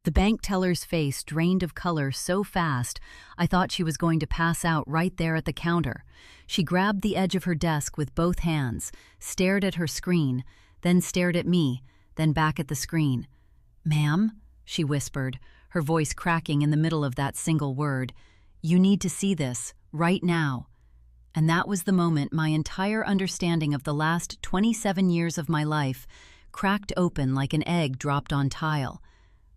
The bank teller's face drained of color so fast, I thought she was going to pass out right there at the counter. She grabbed the edge of her desk with both hands, stared at her screen, then stared at me, then back at the screen. "Ma'am," she whispered, her voice cracking in the middle of that single word, "you need to see this, right now." And that was the moment my entire understanding of the last 27 years of my life cracked open like an egg dropped on tile.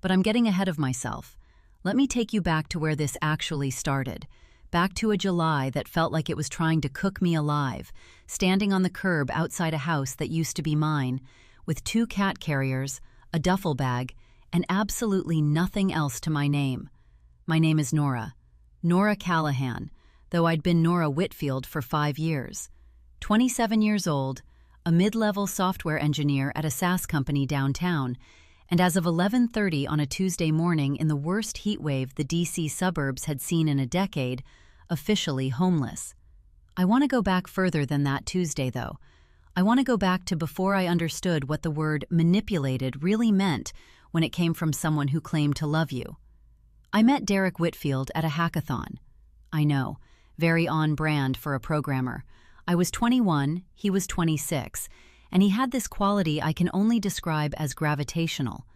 But I'm getting ahead of myself. Let me take you back to where this actually started. Back to a July that felt like it was trying to cook me alive, standing on the curb outside a house that used to be mine, with 2 cat carriers, a duffel bag, and absolutely nothing else to my name. My name is Nora. Nora Callahan, though I'd been Nora Whitfield for 5 years. 27 years old, a mid-level software engineer at a SaaS company downtown, and as of 11:30 on a Tuesday morning in the worst heat wave the DC suburbs had seen in a decade, officially homeless. I want to go back further than that Tuesday, though. I want to go back to before I understood what the word manipulated really meant when it came from someone who claimed to love you. I met Derek Whitfield at a hackathon. I know, very on brand for a programmer. I was 21, he was 26, and he had this quality I can only describe as gravitational.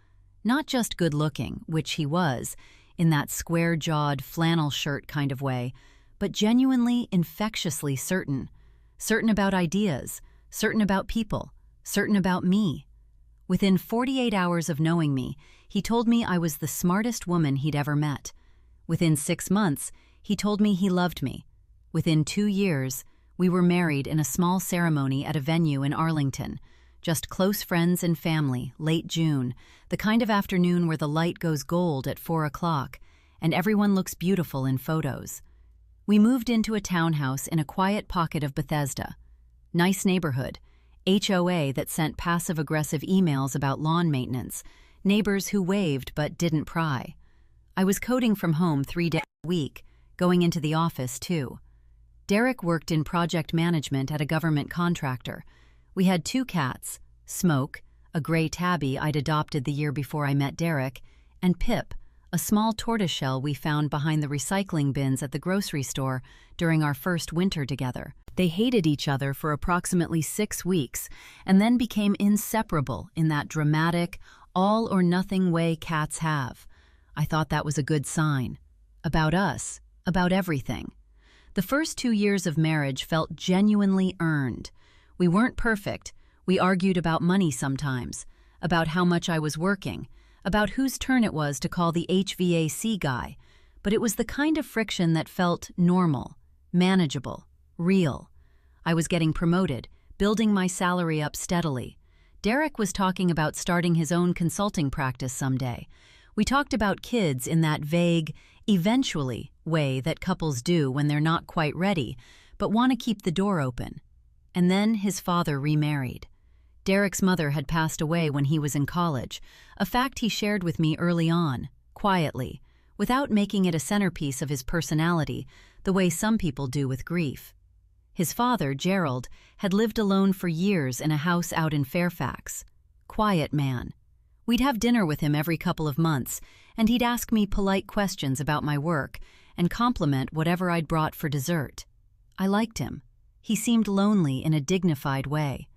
Not just good-looking, which he was, in that square-jawed flannel shirt kind of way, but genuinely infectiously certain. Certain about ideas, certain about people, certain about me. Within 48 hours of knowing me, he told me I was the smartest woman he'd ever met. Within 6 months, he told me he loved me. Within 2 years, we were married in a small ceremony at a venue in Arlington. Just close friends and family, late June, the kind of afternoon where the light goes gold at 4 o'clock, and everyone looks beautiful in photos. We moved into a townhouse in a quiet pocket of Bethesda. Nice neighborhood, HOA that sent passive-aggressive emails about lawn maintenance, neighbors who waved but didn't pry. I was coding from home 3 days a week, going into the office too. Derek worked in project management at a government contractor. We had 2 cats, Smoke, a gray tabby I'd adopted the year before I met Derek, and Pip, a small tortoiseshell we found behind the recycling bins at the grocery store during our first winter together. They hated each other for approximately 6 weeks and then became inseparable in that dramatic, all-or-nothing way cats have. I thought that was a good sign. About us, about everything. The first 2 years of marriage felt genuinely earned. We weren't perfect. We argued about money sometimes, about how much I was working, about whose turn it was to call the HVAC guy, but it was the kind of friction that felt normal, manageable, real. I was getting promoted, building my salary up steadily. Derek was talking about starting his own consulting practice someday. We talked about kids in that vague, eventually way that couples do when they're not quite ready, but want to keep the door open. And then his father remarried. Derek's mother had passed away when he was in college, a fact he shared with me early on, quietly, without making it a centerpiece of his personality, the way some people do with grief. His father, Gerald, had lived alone for years in a house out in Fairfax. Quiet man. We'd have dinner with him every couple of months, and he'd ask me polite questions about my work and compliment whatever I'd brought for dessert. I liked him. He seemed lonely in a dignified way.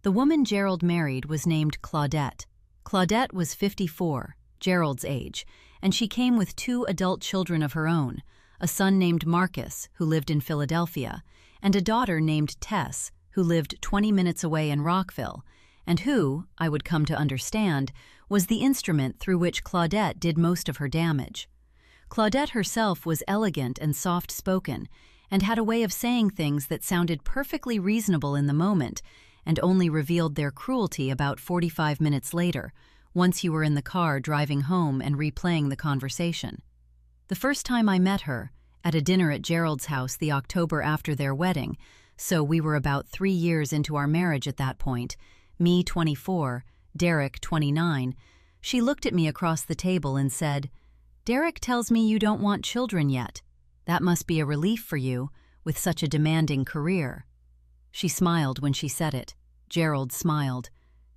The woman Gerald married was named Claudette. Claudette was 54, Gerald's age, and she came with 2 adult children of her own, a son named Marcus, who lived in Philadelphia, and a daughter named Tess, who lived 20 minutes away in Rockville, and who, I would come to understand, was the instrument through which Claudette did most of her damage. Claudette herself was elegant and soft-spoken, and had a way of saying things that sounded perfectly reasonable in the moment, and only revealed their cruelty about 45 minutes later, once you were in the car driving home and replaying the conversation. The first time I met her, at a dinner at Gerald's house the October after their wedding, so we were about 3 years into our marriage at that point, me 24, Derek 29, she looked at me across the table and said, "Derek tells me you don't want children yet. That must be a relief for you, with such a demanding career." She smiled when she said it. Gerald smiled.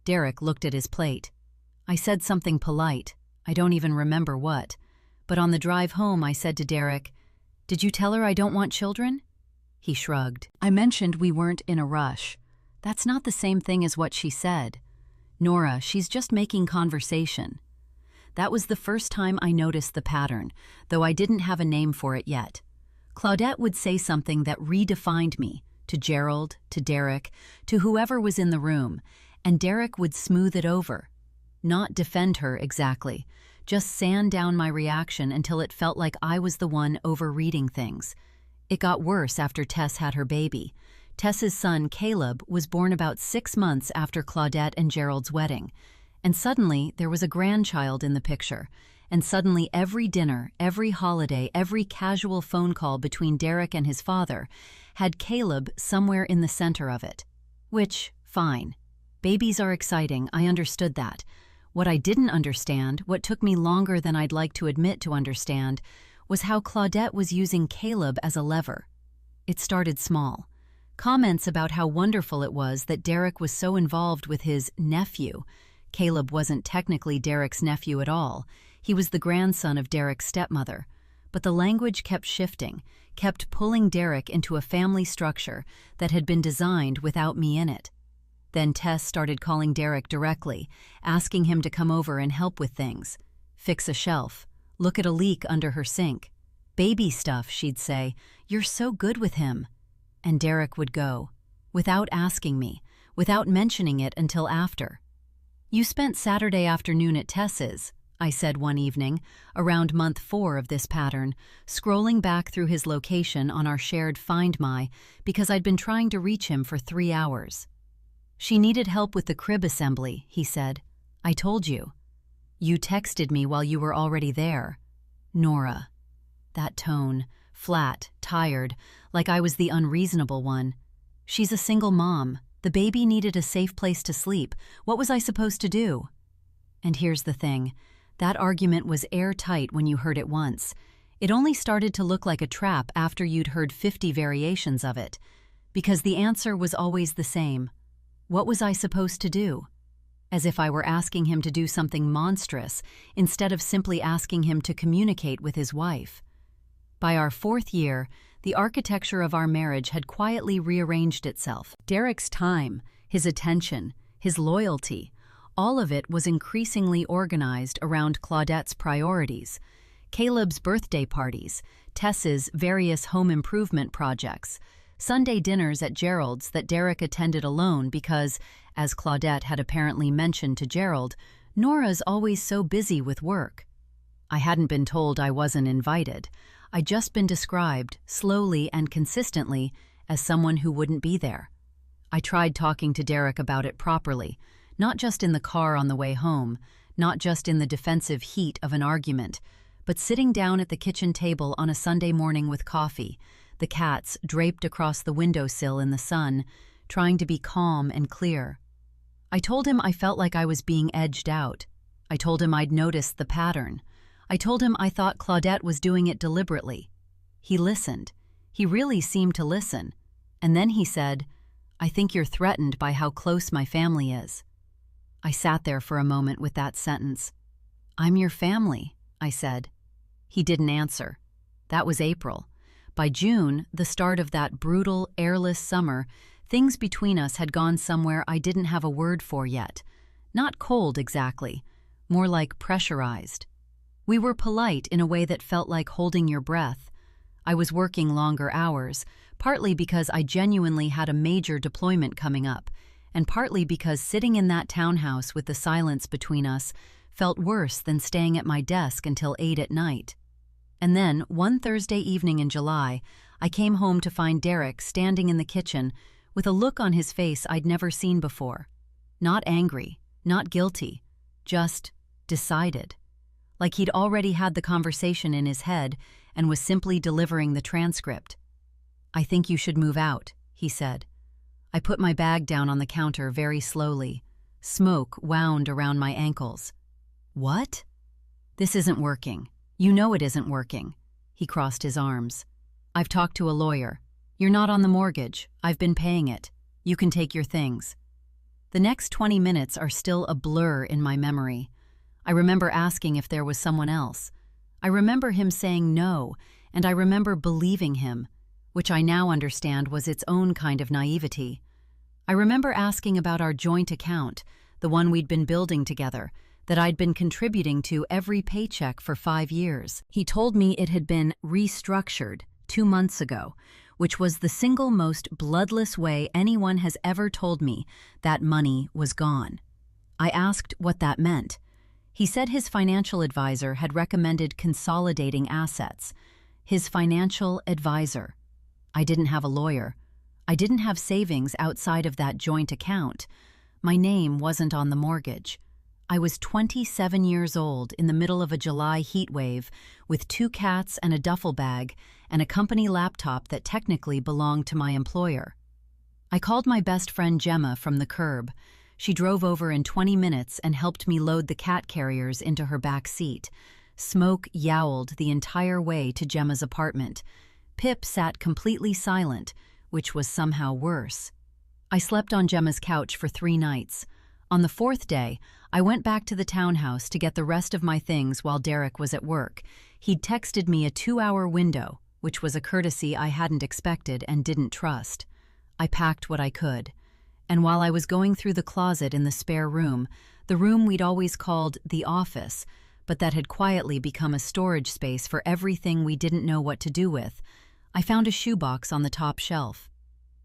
Derek looked at his plate. I said something polite. I don't even remember what. But on the drive home, I said to Derek, "Did you tell her I don't want children?" He shrugged. I mentioned we weren't in a rush. That's not the same thing as what she said. Nora, she's just making conversation. That was the first time I noticed the pattern, though I didn't have a name for it yet. Claudette would say something that redefined me, to Gerald, to Derek, to whoever was in the room, and Derek would smooth it over. Not defend her exactly, just sand down my reaction until it felt like I was the one overreading things. It got worse after Tess had her baby. Tess's son, Caleb, was born about 6 months after Claudette and Gerald's wedding. And suddenly, there was a grandchild in the picture. And suddenly, every dinner, every holiday, every casual phone call between Derek and his father had Caleb somewhere in the center of it. Which, fine. Babies are exciting, I understood that. What I didn't understand, what took me longer than I'd like to admit to understand, was how Claudette was using Caleb as a lever. It started small. Comments about how wonderful it was that Derek was so involved with his nephew. Caleb wasn't technically Derek's nephew at all. He was the grandson of Derek's stepmother. But the language kept shifting, kept pulling Derek into a family structure that had been designed without me in it. Then Tess started calling Derek directly, asking him to come over and help with things. Fix a shelf. Look at a leak under her sink. Baby stuff, she'd say. You're so good with him. And Derek would go, without asking me, without mentioning it until after. You spent Saturday afternoon at Tess's, I said one evening, around month 4 of this pattern, scrolling back through his location on our shared Find My because I'd been trying to reach him for 3 hours. She needed help with the crib assembly, he said. I told you. You texted me while you were already there. Nora. That tone, flat, tired, like I was the unreasonable one. She's a single mom. The baby needed a safe place to sleep. What was I supposed to do? And here's the thing. That argument was airtight when you heard it once. It only started to look like a trap after you'd heard 50 variations of it. Because the answer was always the same. What was I supposed to do? As if I were asking him to do something monstrous, instead of simply asking him to communicate with his wife. By our 4th year, the architecture of our marriage had quietly rearranged itself. Derek's time, his attention, his loyalty, all of it was increasingly organized around Claudette's priorities. Caleb's birthday parties, Tess's various home improvement projects, Sunday dinners at Gerald's that Derek attended alone because, as Claudette had apparently mentioned to Gerald, Nora's always so busy with work. I hadn't been told I wasn't invited. I'd just been described, slowly and consistently, as someone who wouldn't be there. I tried talking to Derek about it properly, not just in the car on the way home, not just in the defensive heat of an argument, but sitting down at the kitchen table on a Sunday morning with coffee, the cats draped across the windowsill in the sun, trying to be calm and clear. I told him I felt like I was being edged out. I told him I'd noticed the pattern. I told him I thought Claudette was doing it deliberately. He listened. He really seemed to listen. And then he said, I think you're threatened by how close my family is. I sat there for a moment with that sentence. I'm your family, I said. He didn't answer. That was April. By June, the start of that brutal, airless summer, things between us had gone somewhere I didn't have a word for yet. Not cold exactly, more like pressurized. We were polite in a way that felt like holding your breath. I was working longer hours, partly because I genuinely had a major deployment coming up, and partly because sitting in that townhouse with the silence between us felt worse than staying at my desk until 8 at night. And then, one Thursday evening in July, I came home to find Derek standing in the kitchen with a look on his face I'd never seen before. Not angry, not guilty, just decided. Like he'd already had the conversation in his head and was simply delivering the transcript. I think you should move out, he said. I put my bag down on the counter very slowly. Smoke wound around my ankles. What? This isn't working. You know it isn't working. He crossed his arms. I've talked to a lawyer. You're not on the mortgage. I've been paying it. You can take your things. The next 20 minutes are still a blur in my memory. I remember asking if there was someone else. I remember him saying no, and I remember believing him, which I now understand was its own kind of naivety. I remember asking about our joint account, the one we'd been building together, that I'd been contributing to every paycheck for 5 years. He told me it had been restructured 2 months ago, which was the single most bloodless way anyone has ever told me that money was gone. I asked what that meant. He said his financial advisor had recommended consolidating assets. His financial advisor. I didn't have a lawyer. I didn't have savings outside of that joint account. My name wasn't on the mortgage. I was 27 years old in the middle of a July heat wave with 2 cats and a duffel bag and a company laptop that technically belonged to my employer. I called my best friend Gemma from the curb. She drove over in 20 minutes and helped me load the cat carriers into her back seat. Smoke yowled the entire way to Gemma's apartment. Pip sat completely silent, which was somehow worse. I slept on Gemma's couch for 3 nights. On the 4th day, I went back to the townhouse to get the rest of my things while Derek was at work. He'd texted me a 2-hour window, which was a courtesy I hadn't expected and didn't trust. I packed what I could. And while I was going through the closet in the spare room, the room we'd always called the office, but that had quietly become a storage space for everything we didn't know what to do with, I found a shoebox on the top shelf.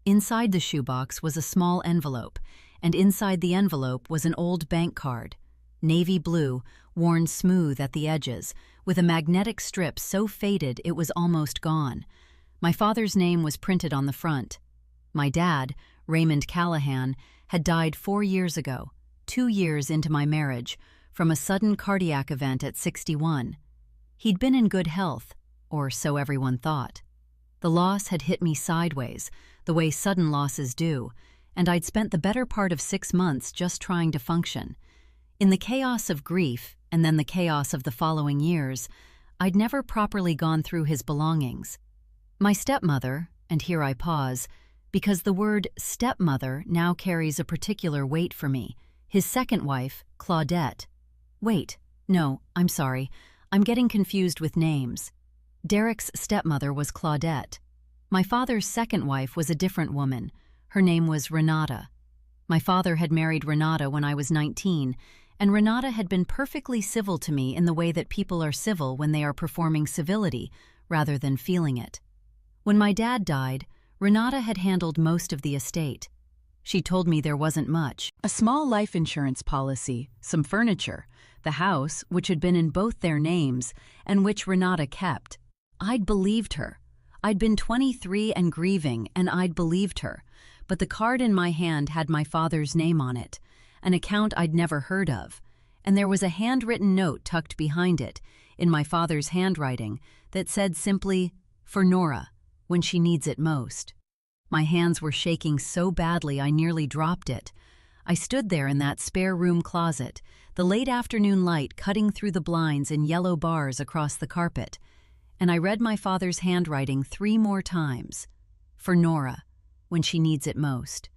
Inside the shoebox was a small envelope, and inside the envelope was an old bank card, navy blue, worn smooth at the edges, with a magnetic strip so faded it was almost gone. My father's name was printed on the front. My dad, Raymond Callahan, had died 4 years ago, 2 years into my marriage, from a sudden cardiac event at 61. He'd been in good health, or so everyone thought. The loss had hit me sideways, the way sudden losses do, and I'd spent the better part of 6 months just trying to function. In the chaos of grief, and then the chaos of the following years, I'd never properly gone through his belongings. My stepmother, and here I pause, because the word stepmother now carries a particular weight for me, his second wife, Claudette. Wait, no, I'm sorry, I'm getting confused with names. Derek's stepmother was Claudette. My father's second wife was a different woman. Her name was Renata. My father had married Renata when I was 19, and Renata had been perfectly civil to me in the way that people are civil when they are performing civility, rather than feeling it. When my dad died, Renata had handled most of the estate. She told me there wasn't much. A small life insurance policy, some furniture, the house, which had been in both their names, and which Renata kept. I'd believed her. I'd been 23 and grieving, and I'd believed her. But the card in my hand had my father's name on it, an account I'd never heard of, and there was a handwritten note tucked behind it, in my father's handwriting, that said simply, "For Nora, when she needs it most." My hands were shaking so badly I nearly dropped it. I stood there in that spare room closet, the late afternoon light cutting through the blinds in yellow bars across the carpet, and I read my father's handwriting 3 more times. For Nora, when she needs it most.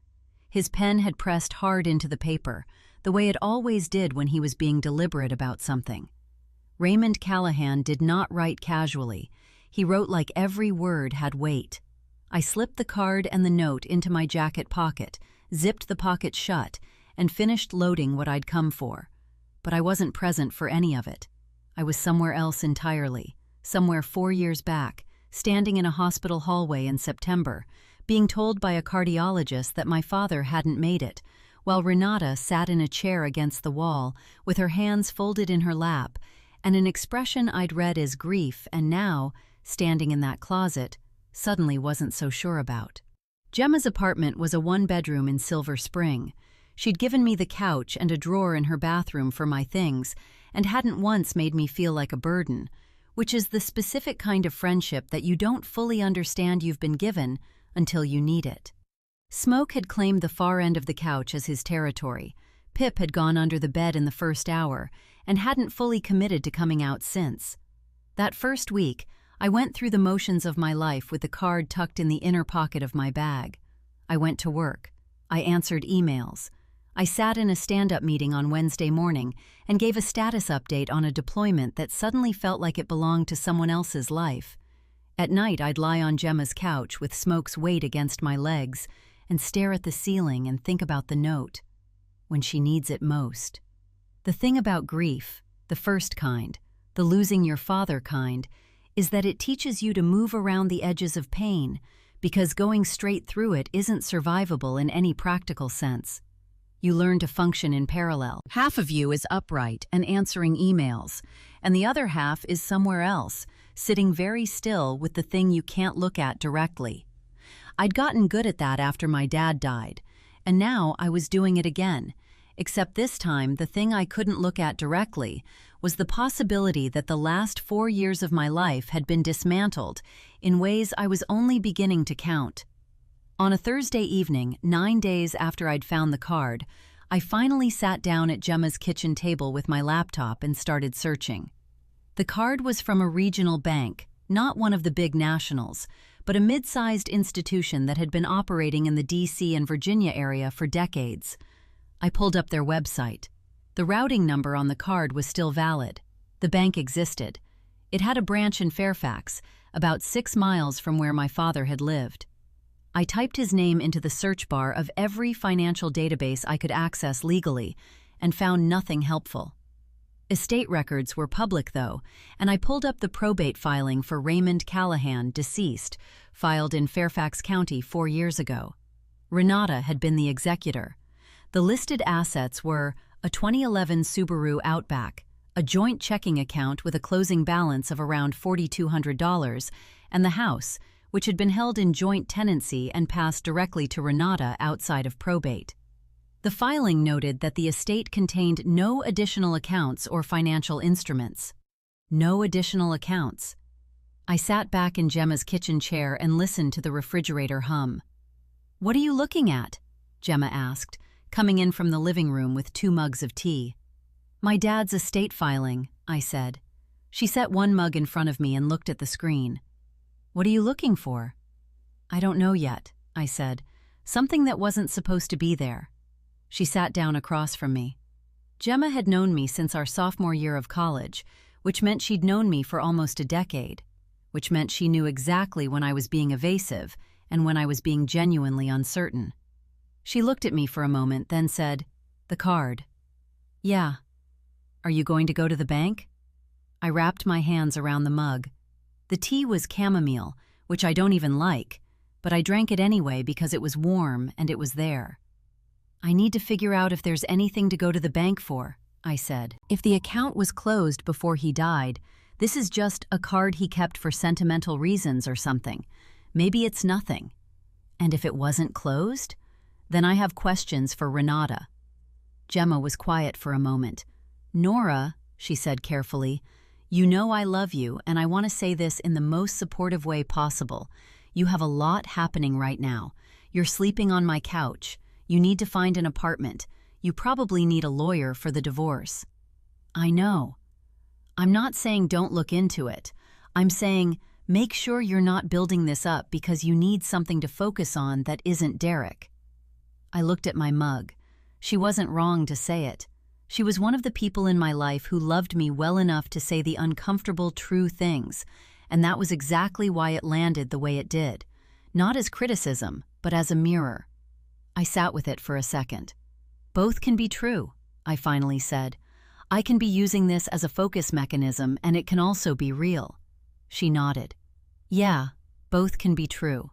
His pen had pressed hard into the paper, the way it always did when he was being deliberate about something. Raymond Callahan did not write casually. He wrote like every word had weight. I slipped the card and the note into my jacket pocket, zipped the pocket shut, and finished loading what I'd come for. But I wasn't present for any of it. I was somewhere else entirely, somewhere 4 years back, standing in a hospital hallway in September, being told by a cardiologist that my father hadn't made it, while Renata sat in a chair against the wall with her hands folded in her lap, and an expression I'd read as grief and now, standing in that closet, suddenly wasn't so sure about. Gemma's apartment was a 1-bedroom in Silver Spring. She'd given me the couch and a drawer in her bathroom for my things, and hadn't once made me feel like a burden, which is the specific kind of friendship that you don't fully understand you've been given until you need it. Smoke had claimed the far end of the couch as his territory. Pip had gone under the bed in the first hour and hadn't fully committed to coming out since. That first week, I went through the motions of my life with the card tucked in the inner pocket of my bag. I went to work. I answered emails. I sat in a stand-up meeting on Wednesday morning and gave a status update on a deployment that suddenly felt like it belonged to someone else's life. At night, I'd lie on Gemma's couch with Smoke's weight against my legs and stare at the ceiling and think about the note. When she needs it most. The thing about grief, the first kind, the losing your father kind, is that it teaches you to move around the edges of pain, because going straight through it isn't survivable in any practical sense. You learn to function in parallel. Half of you is upright and answering emails, and the other half is somewhere else, sitting very still with the thing you can't look at directly. I'd gotten good at that after my dad died, and now I was doing it again, except this time the thing I couldn't look at directly was the possibility that the last 4 years of my life had been dismantled in ways I was only beginning to count. On a Thursday evening, 9 days after I'd found the card, I finally sat down at Gemma's kitchen table with my laptop and started searching. The card was from a regional bank, not one of the big nationals, but a mid-sized institution that had been operating in the D.C. and Virginia area for decades. I pulled up their website. The routing number on the card was still valid. The bank existed. It had a branch in Fairfax, about 6 miles from where my father had lived. I typed his name into the search bar of every financial database I could access legally and found nothing helpful. Estate records were public, though, and I pulled up the probate filing for Raymond Callahan, deceased, filed in Fairfax County 4 years ago. Renata had been the executor. The listed assets were a 2011 Subaru Outback, a joint checking account with a closing balance of around $4,200, and the house, which had been held in joint tenancy and passed directly to Renata outside of probate. The filing noted that the estate contained no additional accounts or financial instruments. No additional accounts. I sat back in Gemma's kitchen chair and listened to the refrigerator hum. "What are you looking at?" Gemma asked, coming in from the living room with 2 mugs of tea. "My dad's estate filing," I said. She set one mug in front of me and looked at the screen. "What are you looking for?" "I don't know yet," I said. "Something that wasn't supposed to be there." She sat down across from me. Gemma had known me since our sophomore year of college, which meant she'd known me for almost a decade, which meant she knew exactly when I was being evasive and when I was being genuinely uncertain. She looked at me for a moment, then said, "The card." "Yeah." "Are you going to go to the bank?" I wrapped my hands around the mug. The tea was chamomile, which I don't even like, but I drank it anyway because it was warm and it was there. "I need to figure out if there's anything to go to the bank for," I said. "If the account was closed before he died, this is just a card he kept for sentimental reasons or something. Maybe it's nothing. And if it wasn't closed? Then I have questions for Renata." Gemma was quiet for a moment. "Nora," she said carefully, "you know I love you, and I want to say this in the most supportive way possible. You have a lot happening right now. You're sleeping on my couch. You need to find an apartment. You probably need a lawyer for the divorce." "I know. I'm not saying don't look into it. I'm saying make sure you're not building this up because you need something to focus on that isn't Derek." I looked at my mug. She wasn't wrong to say it. She was one of the people in my life who loved me well enough to say the uncomfortable, true things, and that was exactly why it landed the way it did. Not as criticism, but as a mirror. I sat with it for a second. "Both can be true," I finally said. "I can be using this as a focus mechanism, and it can also be real." She nodded. "Yeah, both can be true."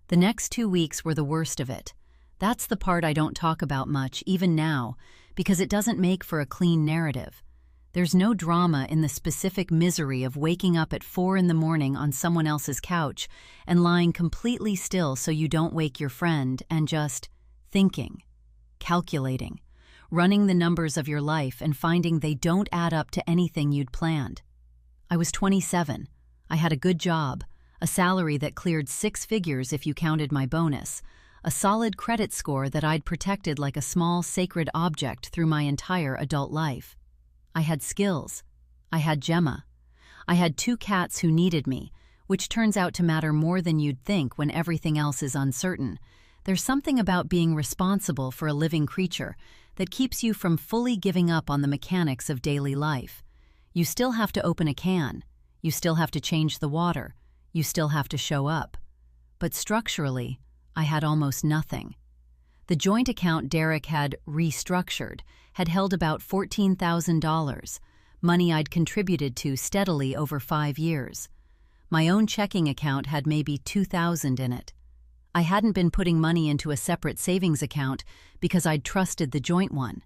The next 2 weeks were the worst of it. That's the part I don't talk about much, even now, because it doesn't make for a clean narrative. There's no drama in the specific misery of waking up at 4 in the morning on someone else's couch and lying completely still so you don't wake your friend and just thinking, calculating, running the numbers of your life and finding they don't add up to anything you'd planned. I was 27. I had a good job, a salary that cleared 6 figures if you counted my bonus, a solid credit score that I'd protected like a small sacred object through my entire adult life. I had skills. I had Gemma. I had 2 cats who needed me, which turns out to matter more than you'd think when everything else is uncertain. There's something about being responsible for a living creature that keeps you from fully giving up on the mechanics of daily life. You still have to open a can. You still have to change the water. You still have to show up. But structurally, I had almost nothing. The joint account Derek had restructured had held about $14,000, money I'd contributed to steadily over 5 years. My own checking account had maybe $2,000 in it. I hadn't been putting money into a separate savings account because I'd trusted the joint one.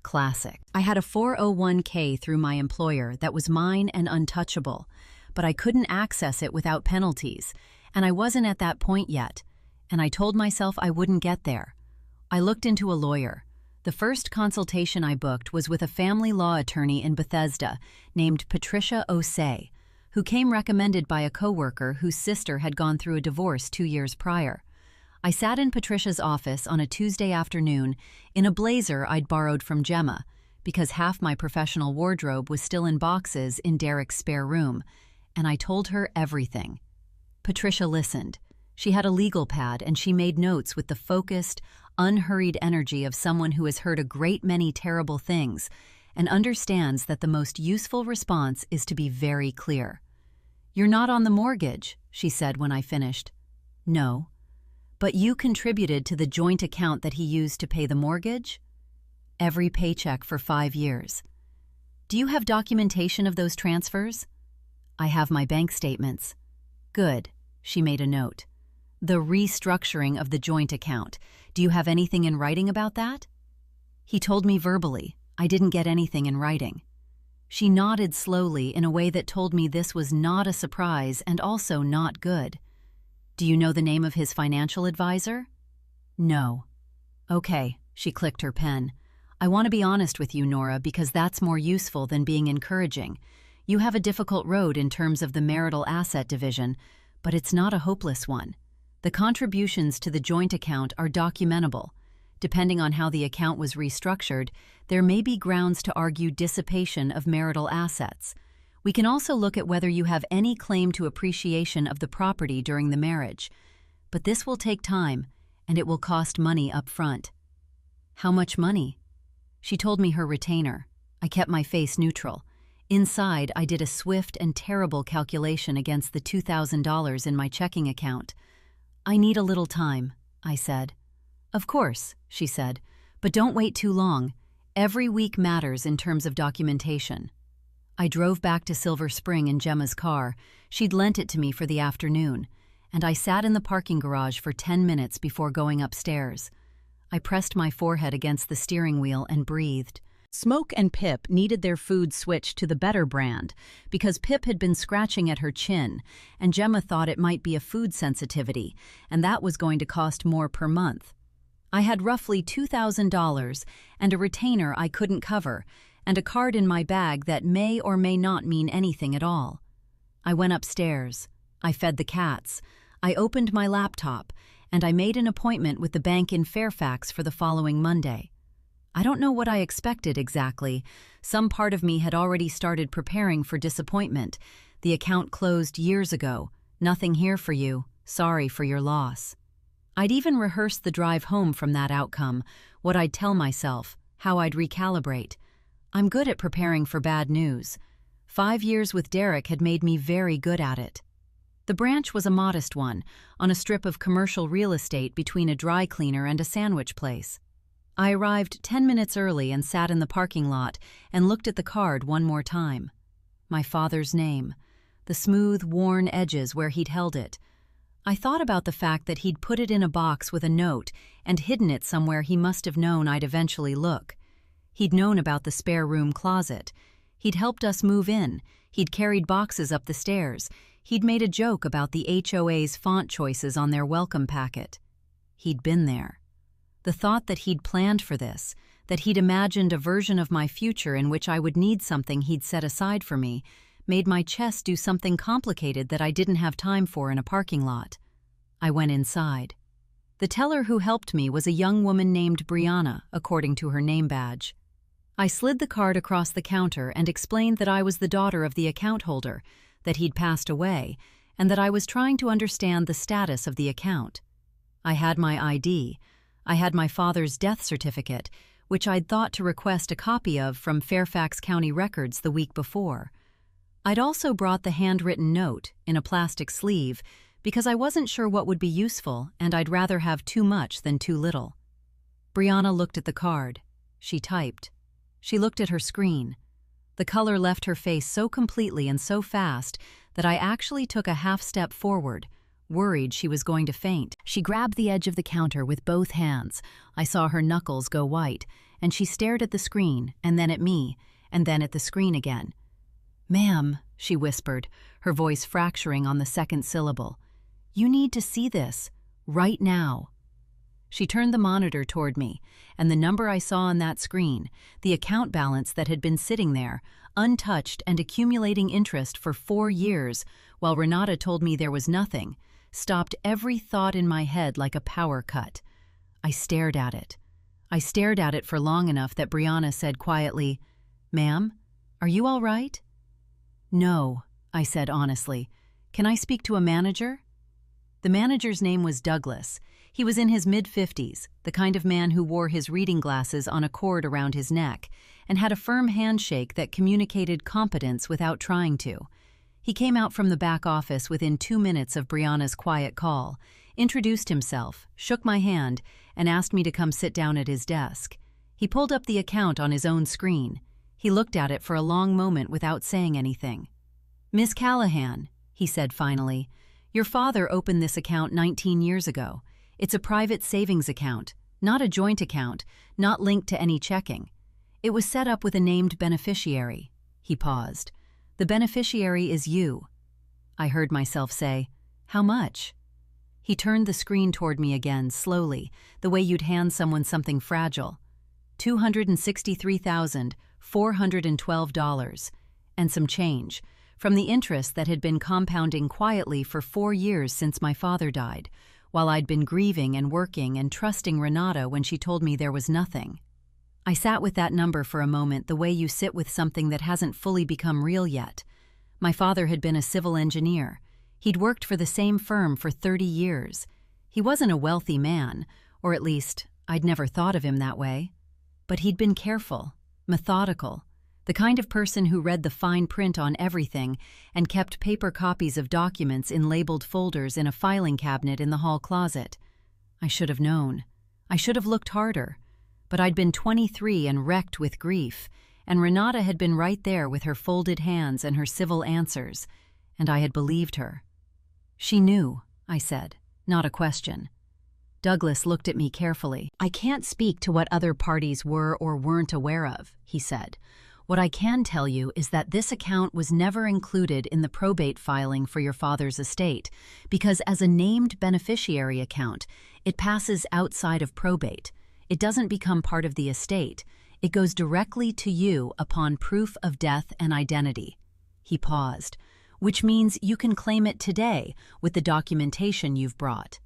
Classic. I had a 401k through my employer that was mine and untouchable, but I couldn't access it without penalties, and I wasn't at that point yet, and I told myself I wouldn't get there. I looked into a lawyer. The first consultation I booked was with a family law attorney in Bethesda named Patricia Osei, who came recommended by a coworker whose sister had gone through a divorce 2 years prior. I sat in Patricia's office on a Tuesday afternoon in a blazer I'd borrowed from Gemma, because half my professional wardrobe was still in boxes in Derek's spare room, and I told her everything. Patricia listened. She had a legal pad, and she made notes with the focused, unhurried energy of someone who has heard a great many terrible things and understands that the most useful response is to be very clear. "You're not on the mortgage," she said when I finished. "No. But you contributed to the joint account that he used to pay the mortgage?" "Every paycheck for 5 years." "Do you have documentation of those transfers?" "I have my bank statements." "Good," she made a note. "The restructuring of the joint account. Do you have anything in writing about that?" He told me verbally. I didn't get anything in writing. She nodded slowly in a way that told me this was not a surprise and also not good. "Do you know the name of his financial advisor?" "No." "Okay," she clicked her pen. "I want to be honest with you, Nora, because that's more useful than being encouraging. You have a difficult road in terms of the marital asset division, but it's not a hopeless one. The contributions to the joint account are documentable. Depending on how the account was restructured, there may be grounds to argue dissipation of marital assets. We can also look at whether you have any claim to appreciation of the property during the marriage. But this will take time, and it will cost money up front." "How much money?" She told me her retainer. I kept my face neutral. Inside, I did a swift and terrible calculation against the $2,000 in my checking account. "I need a little time," I said. "Of course," she said, "but don't wait too long. Every week matters in terms of documentation." I drove back to Silver Spring in Gemma's car. She'd lent it to me for the afternoon, and I sat in the parking garage for 10 minutes before going upstairs. I pressed my forehead against the steering wheel and breathed. Smoke and Pip needed their food switched to the Better brand because Pip had been scratching at her chin, and Gemma thought it might be a food sensitivity, and that was going to cost more per month. I had roughly $2,000 and a retainer I couldn't cover, and a card in my bag that may or may not mean anything at all. I went upstairs. I fed the cats. I opened my laptop, and I made an appointment with the bank in Fairfax for the following Monday. I don't know what I expected exactly. Some part of me had already started preparing for disappointment. The account closed years ago. Nothing here for you. Sorry for your loss. I'd even rehearsed the drive home from that outcome, what I'd tell myself, how I'd recalibrate. I'm good at preparing for bad news. 5 years with Derek had made me very good at it. The branch was a modest one, on a strip of commercial real estate between a dry cleaner and a sandwich place. I arrived 10 minutes early and sat in the parking lot and looked at the card one more time. My father's name, the smooth, worn edges where he'd held it. I thought about the fact that he'd put it in a box with a note and hidden it somewhere he must have known I'd eventually look. He'd known about the spare room closet. He'd helped us move in. He'd carried boxes up the stairs. He'd made a joke about the HOA's font choices on their welcome packet. He'd been there. The thought that he'd planned for this, that he'd imagined a version of my future in which I would need something he'd set aside for me, made my chest do something complicated that I didn't have time for in a parking lot. I went inside. The teller who helped me was a young woman named Brianna, according to her name badge. I slid the card across the counter and explained that I was the daughter of the account holder, that he'd passed away, and that I was trying to understand the status of the account. I had my ID. I had my father's death certificate, which I'd thought to request a copy of from Fairfax County Records the week before. I'd also brought the handwritten note in a plastic sleeve because I wasn't sure what would be useful and I'd rather have too much than too little. Brianna looked at the card. She typed. She looked at her screen. The color left her face so completely and so fast that I actually took a half step forward, worried she was going to faint. She grabbed the edge of the counter with both hands. I saw her knuckles go white, and she stared at the screen, and then at me, and then at the screen again. "Ma'am," she whispered, her voice fracturing on the second syllable. "You need to see this, right now." She turned the monitor toward me, and the number I saw on that screen, the account balance that had been sitting there, untouched and accumulating interest for 4 years, while Renata told me there was nothing, stopped every thought in my head like a power cut. I stared at it. I stared at it for long enough that Brianna said quietly, "Ma'am, are you all right?" "No," I said honestly. "Can I speak to a manager?" The manager's name was Douglas. He was in his mid-50s, the kind of man who wore his reading glasses on a cord around his neck, and had a firm handshake that communicated competence without trying to. He came out from the back office within 2 minutes of Brianna's quiet call, introduced himself, shook my hand, and asked me to come sit down at his desk. He pulled up the account on his own screen. He looked at it for a long moment without saying anything. "Miss Callahan," he said finally, "your father opened this account 19 years ago. It's a private savings account, not a joint account, not linked to any checking. It was set up with a named beneficiary." He paused. "The beneficiary is you." I heard myself say, "How much?" He turned the screen toward me again, slowly, the way you'd hand someone something fragile. $263,412, and some change, from the interest that had been compounding quietly for 4 years since my father died, while I'd been grieving and working and trusting Renata when she told me there was nothing. I sat with that number for a moment the way you sit with something that hasn't fully become real yet. My father had been a civil engineer. He'd worked for the same firm for 30 years. He wasn't a wealthy man, or at least, I'd never thought of him that way. But he'd been careful, methodical, the kind of person who read the fine print on everything and kept paper copies of documents in labeled folders in a filing cabinet in the hall closet. I should have known. I should have looked harder. But I'd been 23 and wrecked with grief, and Renata had been right there with her folded hands and her civil answers, and I had believed her. "She knew," I said, not a question. Douglas looked at me carefully. "I can't speak to what other parties were or weren't aware of," he said. "What I can tell you is that this account was never included in the probate filing for your father's estate, because as a named beneficiary account, it passes outside of probate. It doesn't become part of the estate. It goes directly to you upon proof of death and identity." He paused. "Which means you can claim it today with the documentation you've brought."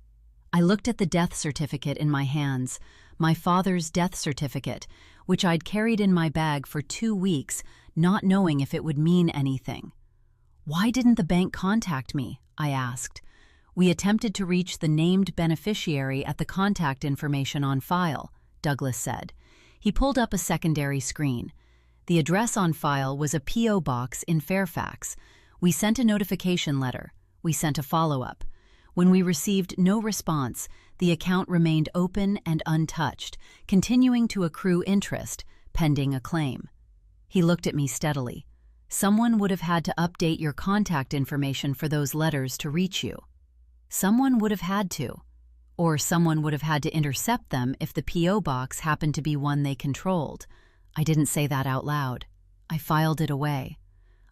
I looked at the death certificate in my hands, my father's death certificate, which I'd carried in my bag for 2 weeks, not knowing if it would mean anything. "Why didn't the bank contact me?" I asked. "We attempted to reach the named beneficiary at the contact information on file," Douglas said. He pulled up a secondary screen. The address on file was a P.O. box in Fairfax. We sent a notification letter. We sent a follow-up. When we received no response, the account remained open and untouched, continuing to accrue interest, pending a claim. He looked at me steadily. "Someone would have had to update your contact information for those letters to reach you. Someone would have had to. Or someone would have had to intercept them if the P.O. box happened to be one they controlled." I didn't say that out loud. I filed it away.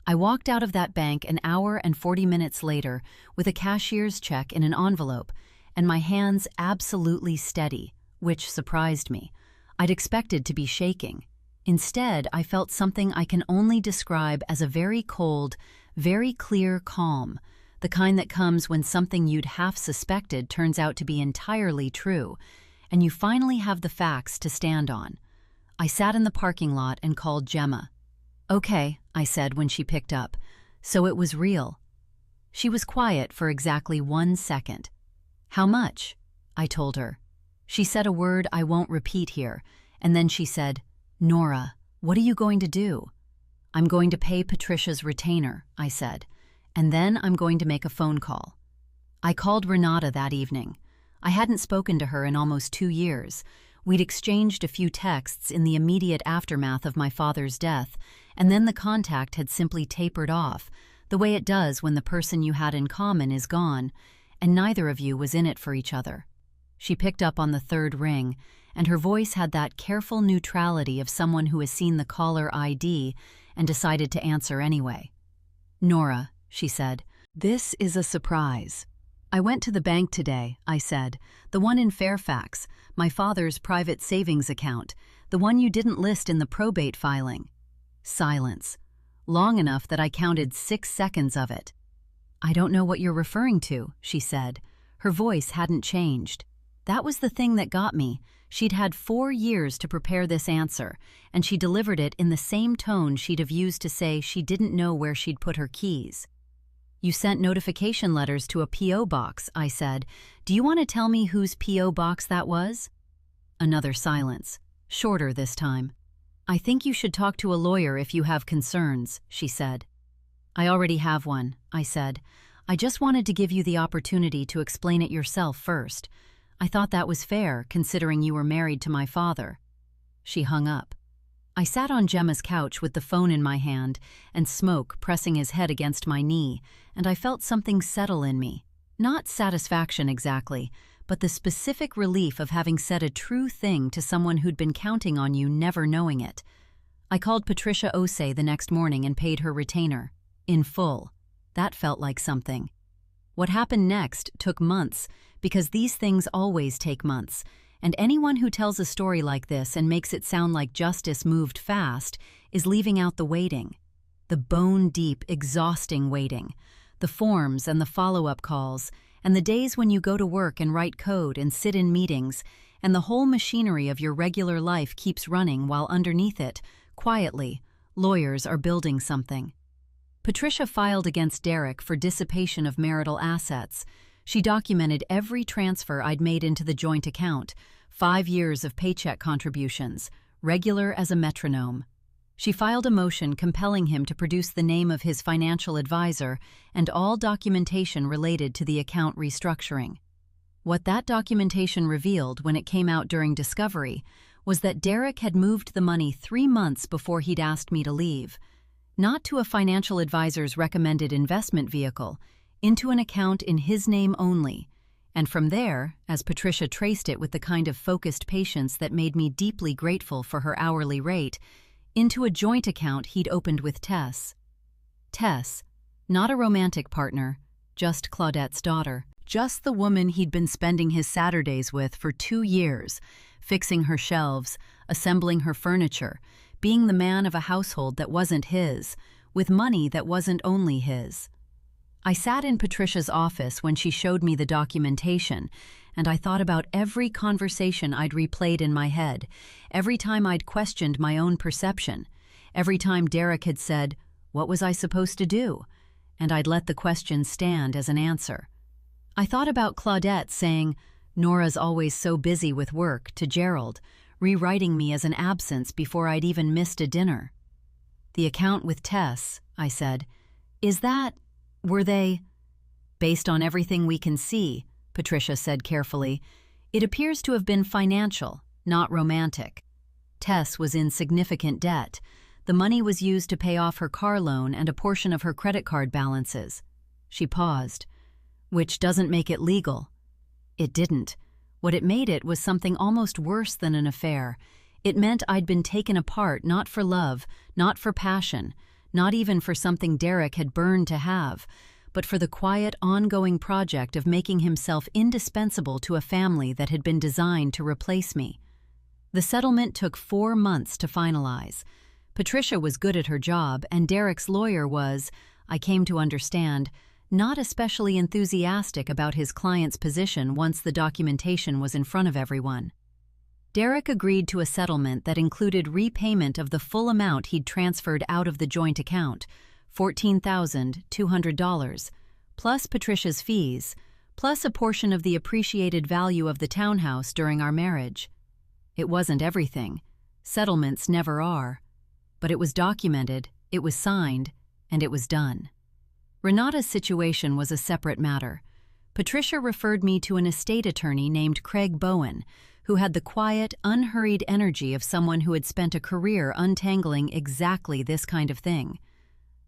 I walked out of that bank an hour and 40 minutes later with a cashier's check in an envelope and my hands absolutely steady, which surprised me. I'd expected to be shaking. Instead, I felt something I can only describe as a very cold, very clear calm, the kind that comes when something you'd half suspected turns out to be entirely true, and you finally have the facts to stand on. I sat in the parking lot and called Gemma. "Okay," I said when she picked up. "So it was real." She was quiet for exactly 1 second. "How much?" I told her. She said a word I won't repeat here, and then she said, "Nora, what are you going to do?" "I'm going to pay Patricia's retainer," I said, "and then I'm going to make a phone call." I called Renata that evening. I hadn't spoken to her in almost 2 years. We'd exchanged a few texts in the immediate aftermath of my father's death, and then the contact had simply tapered off, the way it does when the person you had in common is gone, and neither of you was in it for each other. She picked up on the third ring, and her voice had that careful neutrality of someone who has seen the caller ID and decided to answer anyway. "Nora," she said, "this is a surprise." "I went to the bank today," I said, "the one in Fairfax, my father's private savings account, the one you didn't list in the probate filing." Silence. Long enough that I counted 6 seconds of it. "I don't know what you're referring to," she said. Her voice hadn't changed. That was the thing that got me. She'd had 4 years to prepare this answer, and she delivered it in the same tone she'd have used to say she didn't know where she'd put her keys. "You sent notification letters to a P.O. box," I said. "Do you want to tell me whose P.O. box that was?" Another silence, shorter this time. "I think you should talk to a lawyer if you have concerns," she said. "I already have one," I said. "I just wanted to give you the opportunity to explain it yourself first. I thought that was fair, considering you were married to my father." She hung up. I sat on Gemma's couch with the phone in my hand and Smoke pressing his head against my knee, and I felt something settle in me. Not satisfaction exactly, but the specific relief of having said a true thing to someone who'd been counting on you never knowing it. I called Patricia Osei the next morning and paid her retainer. In full. That felt like something. What happened next took months, because these things always take months, and anyone who tells a story like this and makes it sound like justice moved fast is leaving out the waiting. The bone-deep, exhausting waiting. The forms and the follow-up calls, and the days when you go to work and write code and sit in meetings, and the whole machinery of your regular life keeps running while underneath it, quietly, lawyers are building something. Patricia filed against Derek for dissipation of marital assets. She documented every transfer I'd made into the joint account, 5 years of paycheck contributions, regular as a metronome. She filed a motion compelling him to produce the name of his financial advisor and all documentation related to the account restructuring. What that documentation revealed when it came out during discovery was that Derek had moved the money 3 months before he'd asked me to leave, not to a financial advisor's recommended investment vehicle, into an account in his name only, and from there, as Patricia traced it with the kind of focused patience that made me deeply grateful for her hourly rate, into a joint account he'd opened with Tess. Tess, not a romantic partner, just Claudette's daughter, just the woman he'd been spending his Saturdays with for 2 years, fixing her shelves, assembling her furniture, being the man of a household that wasn't his, with money that wasn't only his. I sat in Patricia's office when she showed me the documentation, and I thought about every conversation I'd replayed in my head, every time I'd questioned my own perception, every time Derek had said, "What was I supposed to do?" and I'd let the question stand as an answer. I thought about Claudette saying, "Nora's always so busy with work," to Gerald, rewriting me as an absence before I'd even missed a dinner. "The account with Tess," I said, were they?" "Based on everything we can see," Patricia said carefully, "it appears to have been financial, not romantic. Tess was in significant debt. The money was used to pay off her car loan and a portion of her credit card balances." She paused. "Which doesn't make it legal." It didn't. What it made it was something almost worse than an affair. It meant I'd been taken apart not for love, not for passion, not even for something Derek had burned to have, but for the quiet, ongoing project of making himself indispensable to a family that had been designed to replace me. The settlement took 4 months to finalize. Patricia was good at her job, and Derek's lawyer was, I came to understand, not especially enthusiastic about his client's position once the documentation was in front of everyone. Derek agreed to a settlement that included repayment of the full amount he'd transferred out of the joint account, $14,200, plus Patricia's fees, plus a portion of the appreciated value of the townhouse during our marriage. It wasn't everything. Settlements never are. But it was documented, it was signed, and it was done. Renata's situation was a separate matter. Patricia referred me to an estate attorney named Craig Bowen, who had the quiet, unhurried energy of someone who had spent a career untangling exactly this kind of thing.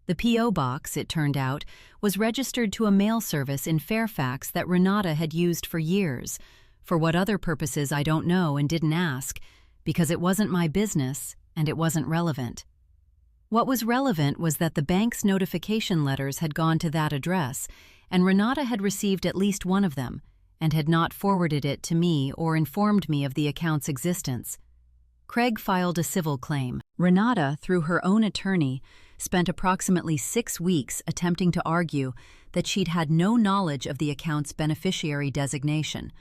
The P.O. box, it turned out, was registered to a mail service in Fairfax that Renata had used for years. For what other purposes I don't know and didn't ask, because it wasn't my business and it wasn't relevant. What was relevant was that the bank's notification letters had gone to that address, and Renata had received at least one of them, and had not forwarded it to me or informed me of the account's existence. Craig filed a civil claim. Renata, through her own attorney, spent approximately 6 weeks attempting to argue that she'd had no knowledge of the account's beneficiary designation,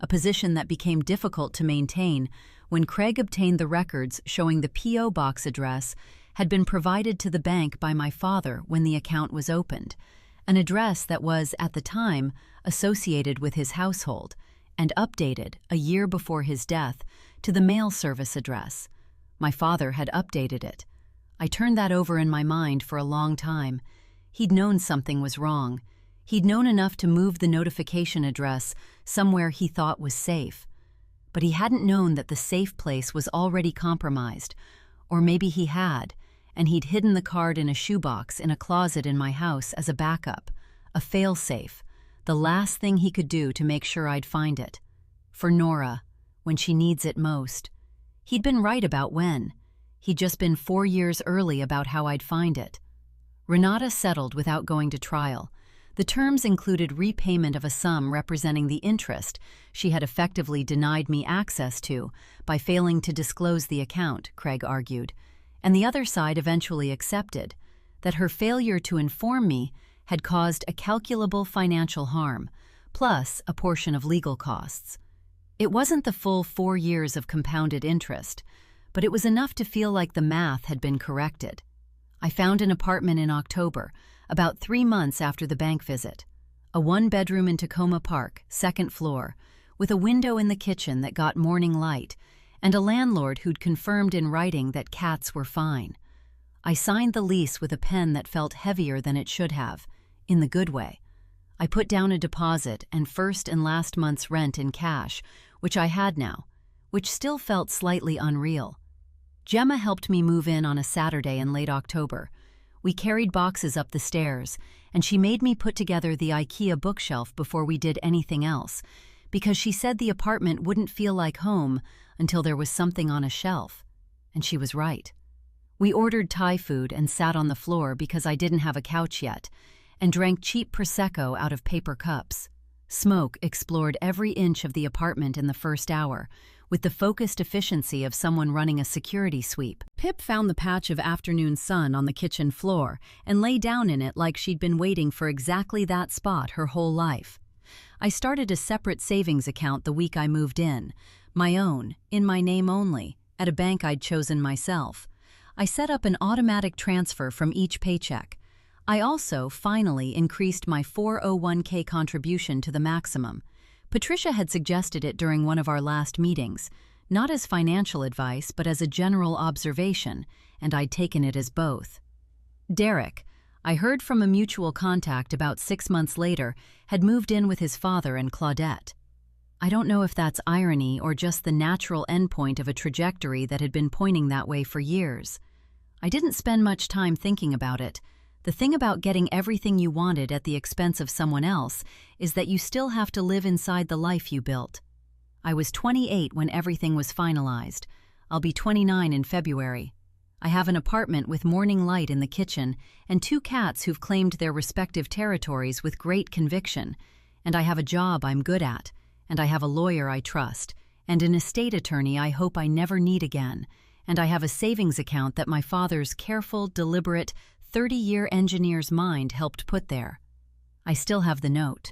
a position that became difficult to maintain when Craig obtained the records showing the P.O. box address had been provided to the bank by my father when the account was opened, an address that was, at the time, associated with his household, and updated, a year before his death, to the mail service address. My father had updated it. I turned that over in my mind for a long time. He'd known something was wrong. He'd known enough to move the notification address somewhere he thought was safe. But he hadn't known that the safe place was already compromised, or maybe he had, and he'd hidden the card in a shoebox in a closet in my house as a backup, a fail-safe, the last thing he could do to make sure I'd find it. For Nora, when she needs it most. He'd been right about when. He'd just been 4 years early about how I'd find it. Renata settled without going to trial. The terms included repayment of a sum representing the interest she had effectively denied me access to by failing to disclose the account, Craig argued, and the other side eventually accepted that her failure to inform me had caused a calculable financial harm, plus a portion of legal costs. It wasn't the full 4 years of compounded interest, but it was enough to feel like the math had been corrected. I found an apartment in October, about 3 months after the bank visit. A 1-bedroom in Tacoma Park, 2nd floor, with a window in the kitchen that got morning light, and a landlord who'd confirmed in writing that cats were fine. I signed the lease with a pen that felt heavier than it should have, in the good way. I put down a deposit and first and last month's rent in cash, which I had now, which still felt slightly unreal. Gemma helped me move in on a Saturday in late October. We carried boxes up the stairs, and she made me put together the IKEA bookshelf before we did anything else, because she said the apartment wouldn't feel like home until there was something on a shelf. And she was right. We ordered Thai food and sat on the floor because I didn't have a couch yet, and drank cheap Prosecco out of paper cups. Smoke explored every inch of the apartment in the first hour, with the focused efficiency of someone running a security sweep. Pip found the patch of afternoon sun on the kitchen floor and lay down in it like she'd been waiting for exactly that spot her whole life. I started a separate savings account the week I moved in, my own, in my name only, at a bank I'd chosen myself. I set up an automatic transfer from each paycheck. I also, finally, increased my 401k contribution to the maximum. Patricia had suggested it during one of our last meetings, not as financial advice but as a general observation, and I'd taken it as both. Derek, I heard from a mutual contact about 6 months later, had moved in with his father and Claudette. I don't know if that's irony or just the natural endpoint of a trajectory that had been pointing that way for years. I didn't spend much time thinking about it. The thing about getting everything you wanted at the expense of someone else is that you still have to live inside the life you built. I was 28 when everything was finalized. I'll be 29 in February. I have an apartment with morning light in the kitchen and 2 cats who've claimed their respective territories with great conviction, and I have a job I'm good at, and I have a lawyer I trust, and an estate attorney I hope I never need again, and I have a savings account that my father's careful, deliberate, 30-year engineer's mind helped put there. I still have the note.